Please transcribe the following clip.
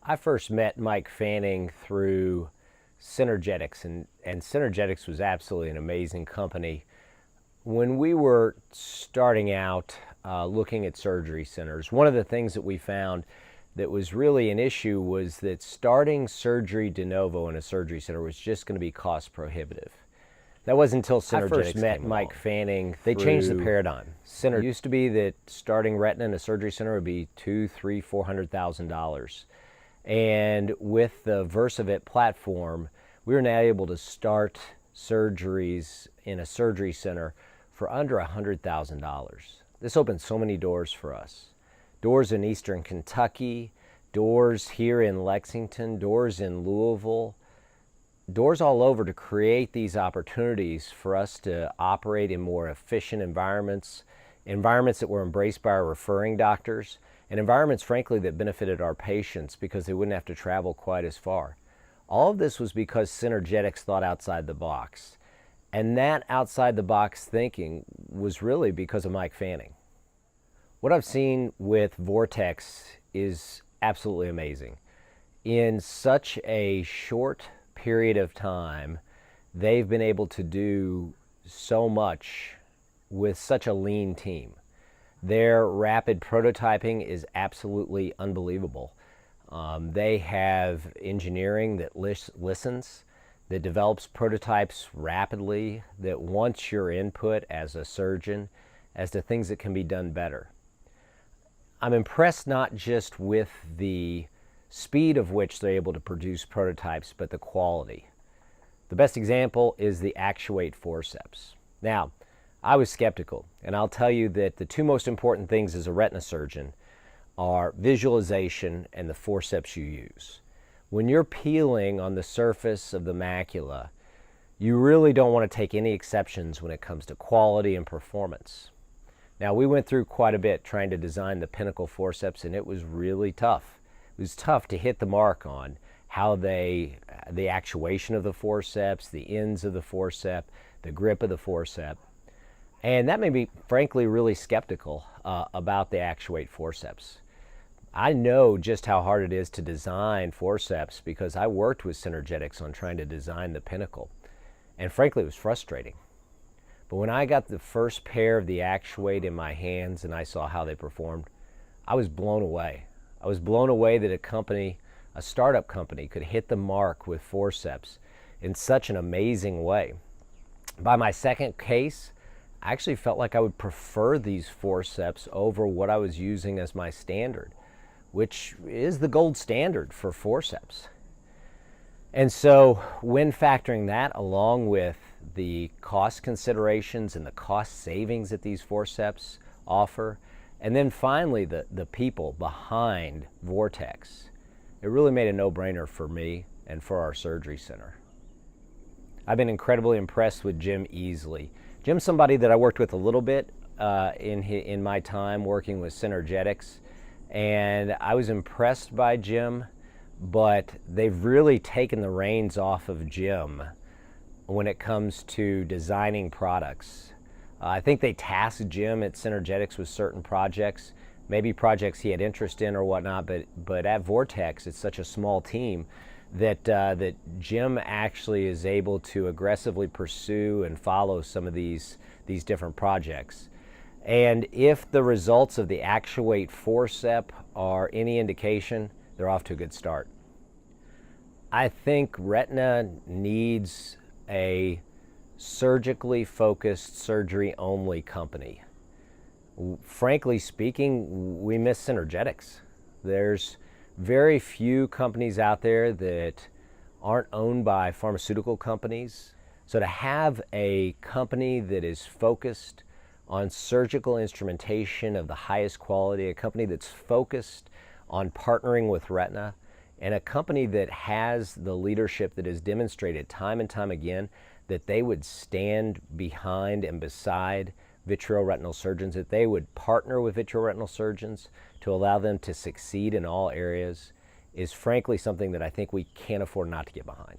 I first met Mike Fanning through Synergetics, and Synergetics was absolutely an amazing company. When we were starting out looking at surgery centers, one of the things that we found that was really an issue was that starting surgery de novo in a surgery center was just going to be cost prohibitive. That wasn't until Synergetics I first met Mike Fanning. They changed the paradigm. It used to be that starting retina in a surgery center would be $200,000, $300,000, $400,000. And with the VersaVit platform, we were now able to start surgeries in a surgery center for under $100,000. This opened so many doors for us. Doors in Eastern Kentucky, doors here in Lexington, doors in Louisville, doors all over to create these opportunities for us to operate in more efficient environments, environments that were embraced by our referring doctors, and environments, frankly, that benefited our patients because they wouldn't have to travel quite as far. All of this was because Synergetics thought outside the box. And that outside the box thinking was really because of Mike Fanning. What I've seen with Vortex is absolutely amazing. In such a short period of time, they've been able to do so much with such a lean team. Their rapid prototyping is absolutely unbelievable. They have engineering that listens, that develops prototypes rapidly, that wants your input as a surgeon as to things that can be done better. I'm impressed not just with the speed of which they're able to produce prototypes, but the quality. The best example is the Actuate forceps. Now, I was skeptical, and I'll tell you that the two most important things as a retina surgeon are visualization and the forceps you use. When you're peeling on the surface of the macula, you really don't want to take any exceptions when it comes to quality and performance. Now, we went through quite a bit trying to design the Pinnacle forceps, and it was really tough. It was tough to hit the mark on how the actuation of the forceps, the ends of the forcep, the grip of the forcep. And that made me, frankly, really skeptical about the Actuate forceps. I know just how hard it is to design forceps because I worked with Synergetics on trying to design the Pinnacle. And frankly, it was frustrating. But when I got the first pair of the Actuate in my hands and I saw how they performed, I was blown away. I was blown away that a company, a startup company, could hit the mark with forceps in such an amazing way. By my second case, I actually felt like I would prefer these forceps over what I was using as my standard, which is the gold standard for forceps. And so when factoring that along with the cost considerations and the cost savings that these forceps offer, and then finally the people behind Vortex, it really made a no-brainer for me and for our surgery center. I've been incredibly impressed with Jim Easley. Jim's somebody that I worked with a little bit in my time working with Synergetics, and I was impressed by Jim, but they've really taken the reins off of Jim when it comes to designing products. I think they tasked Jim at Synergetics with certain projects, maybe projects he had interest in or whatnot, but at Vortex, it's such a small team that Jim actually is able to aggressively pursue and follow some of these different projects. And if the results of the Actuate forcep are any indication, they're off to a good start. I think retina needs a surgically focused, surgery-only company. Frankly speaking, we miss Synergetics. There's very few companies out there that aren't owned by pharmaceutical companies. So to have a company that is focused on surgical instrumentation of the highest quality, a company that's focused on partnering with retina, and a company that has the leadership that has demonstrated time and time again that they would stand behind and beside vitreoretinal surgeons, that they would partner with vitreoretinal surgeons to allow them to succeed in all areas, is frankly something that I think we can't afford not to get behind.